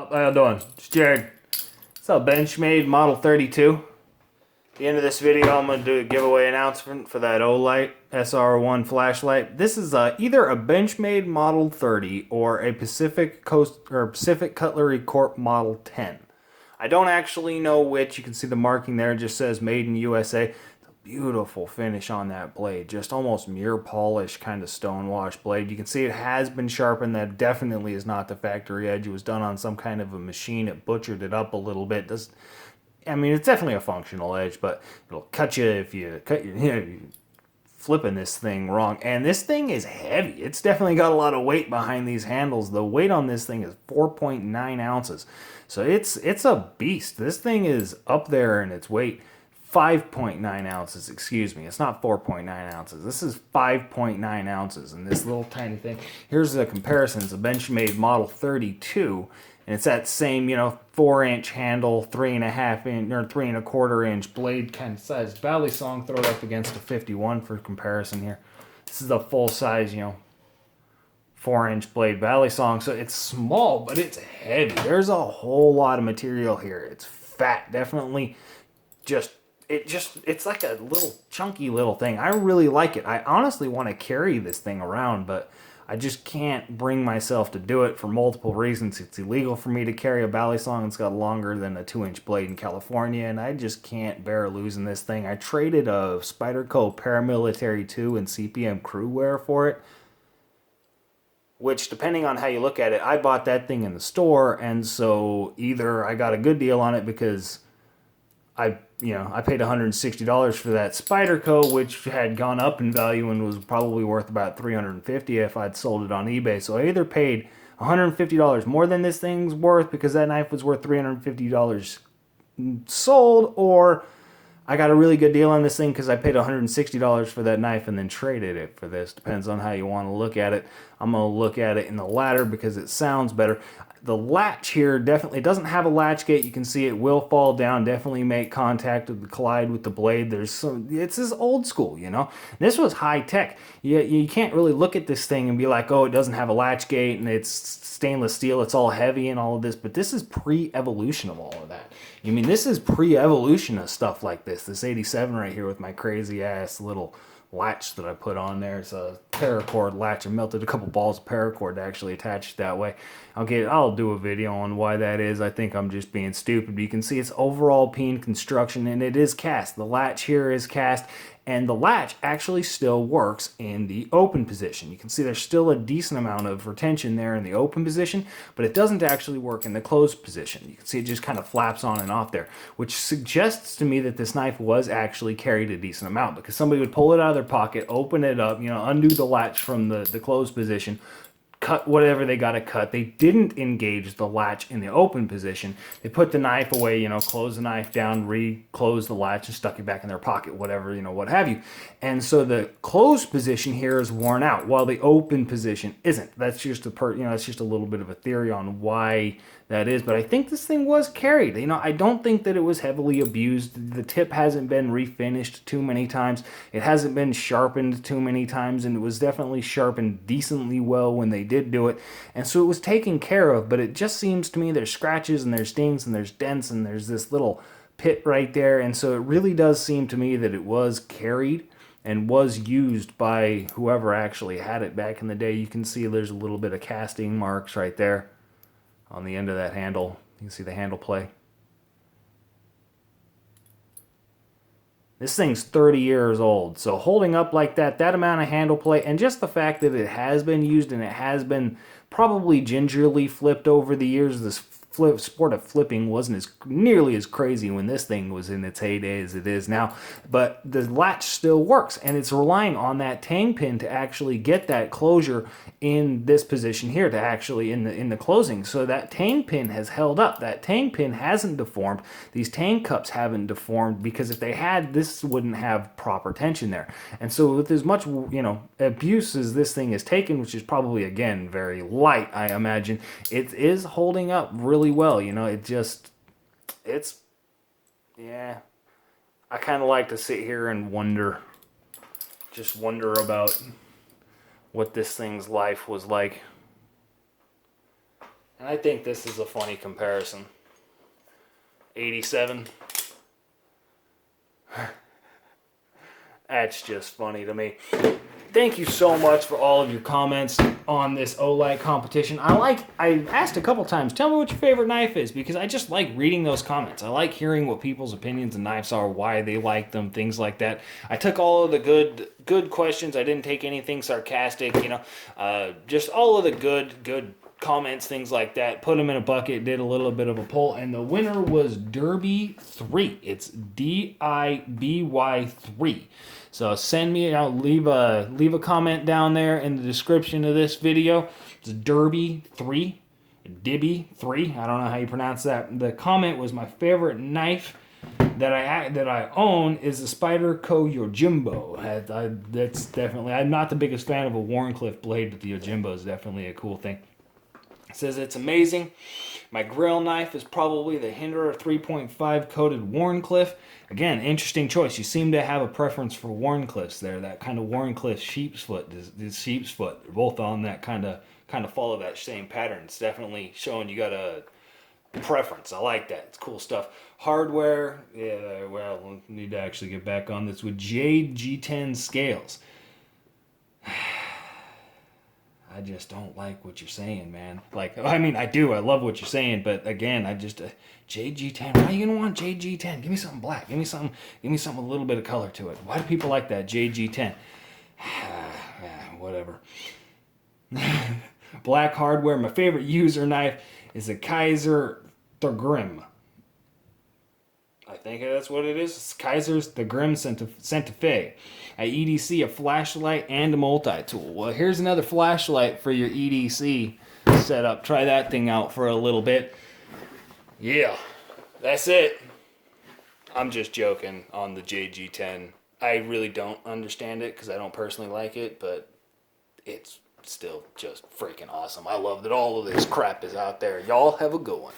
up? How you doing? It's Jared. It's a Benchmade Model 32. At the end of this video, I'm going to do a giveaway announcement for that Olight SR1 flashlight. This is either a Benchmade Model 30 or a Pacific Coast or Pacific Cutlery Corp Model 10. I don't actually know which. You can see the marking there. It just says Made in USA. Beautiful finish on that blade, just almost mirror polish kind of stonewash blade. You can see it has been sharpened. That definitely is not the factory edge. It was done on some kind of a machine. It butchered it up a little bit. I mean, it's definitely a functional edge, but it'll cut you if you cut your, you're flipping this thing wrong. And this thing is heavy. It's definitely got a lot of weight behind these handles. The weight on this thing is 4.9 ounces. So it's a beast. This thing is up there in its weight. 5.9 ounces, excuse me. It's not 4.9 ounces. This is 5.9 ounces in this little tiny thing. Here's the comparison. It's a Benchmade Model 32, and it's that same, 4-inch handle, 3.5 inch or 3.25 inch blade kind of size. Balisong, throw it up against a 51 for comparison here. This is a full size, 4-inch blade Balisong, so it's small, but it's heavy. There's a whole lot of material here. It's fat, definitely. It's like a little chunky little thing. I really like it. I honestly want to carry this thing around, but I just can't bring myself to do it for multiple reasons. It's illegal for me to carry a Balisong. It's got longer than a 2-inch blade in California, and I just can't bear losing this thing. I traded a Spyderco Paramilitary 2 and CPM crew wear for it, which, depending on how you look at it, I bought that thing in the store, and so either I got a good deal on it because I paid $160 for that Spyderco, which had gone up in value and was probably worth about $350 if I'd sold it on eBay. So I either paid $150 more than this thing's worth because that knife was worth $350 sold, or I got a really good deal on this thing because I paid $160 for that knife and then traded it for this. Depends on how you want to look at it. I'm going to look at it in the latter because it sounds better. The latch here definitely doesn't have a latch gate. You can see it will fall down, definitely make contact with the collide with the blade. It's this old school, This was high tech. You can't really look at this thing and be like, oh, it doesn't have a latch gate and it's stainless steel, it's all heavy and all of this, but this is pre-evolution of all of that. I mean, this is pre-evolution of stuff like this. This 87 right here with my crazy ass little latch that I put on there. It's a paracord latch. I melted a couple balls of paracord to actually attach it that way. I'll do a video on why that is. I think I'm just being stupid. But you can see it's overall peen construction, and it is cast. The latch here is cast, and the latch actually still works in the open position. You can see there's still a decent amount of retention there in the open position, but it doesn't actually work in the closed position. You can see it just kind of flaps on and off there, which suggests to me that this knife was actually carried a decent amount, because somebody would pull it out of their pocket, open it up, undo the latch from the closed position, cut whatever they got to cut. They didn't engage the latch in the open position. They put the knife away, closed the knife down, re-closed the latch and stuck it back in their pocket, whatever, what have you. And so the closed position here is worn out while the open position isn't. That's just that's just a little bit of a theory on why that is, but I think this thing was carried. I don't think that it was heavily abused. The tip hasn't been refinished too many times. It hasn't been sharpened too many times, and it was definitely sharpened decently well when they did do it. And so it was taken care of, but it just seems to me there's scratches and there's dings and there's dents and there's this little pit right there. And so it really does seem to me that it was carried and was used by whoever actually had it back in the day. You can see there's a little bit of casting marks right there on the end of that handle. You can see the handle play. This thing's 30 years old, so holding up like that amount of handle play, and just the fact that it has been used and it has been probably gingerly flipped over the years. This sport of flipping wasn't nearly as crazy when this thing was in its heyday as it is now, but the latch still works, and it's relying on that tang pin to actually get that closure in this position here, to actually in the closing. So that tang pin has held up. That tang pin hasn't deformed. These tang cups haven't deformed, because if they had, this wouldn't have proper tension there. And so with as much abuse as this thing is taken, which is probably again very light, I imagine, it is holding up really well. Yeah. I kind of like to sit here and wonder about what this thing's life was like. And I think this is a funny comparison. 87. That's just funny to me. Thank you so much for all of your comments on this Olight competition. I asked a couple times, tell me what your favorite knife is, because I just like reading those comments. I like hearing what people's opinions of knives are, why they like them, things like that. I took all of the good questions. I didn't take anything sarcastic, just all of the good comments, things like that. Put them in a bucket, did a little bit of a poll, and the winner was Derby 3. It's DIBY 3. So send me out, leave a comment down there in the description of this video. It's Derby 3, Dibby 3. I don't know how you pronounce that. The comment was, my favorite knife that I own is the Spyderco Yojimbo. That's definitely. I'm not the biggest fan of a Wharncliffe blade, but the Yojimbo is definitely a cool thing. It says it's amazing. My grill knife is probably the Hinderer 3.5 coated Wharncliffe. Again, interesting choice. You seem to have a preference for Wharncliffes there. That kind of Wharncliffe sheepsfoot. This sheepsfoot. They're both on that kind of follow that same pattern. It's definitely showing you got a preference. I like that. It's cool stuff. Hardware. Yeah, well, we need to actually get back on this with Jade G10 scales. I just don't like what you're saying, man. I do. I love what you're saying, but again, JG10. Why are you gonna want JG10? Give me something black. Give me something with a little bit of color to it. Why do people like that JG10? Whatever. Black hardware. My favorite user knife is a Kaiser Thorgrim. I think that's what it is. It's Kaiser's Thorgrim Santa Fe. At EDC, a flashlight and a multi-tool. Well, here's another flashlight for your EDC setup. Try that thing out for a little bit. Yeah, that's it. I'm just joking on the JG10. I really don't understand it because I don't personally like it, but it's still just freaking awesome. I love that all of this crap is out there. Y'all have a good one.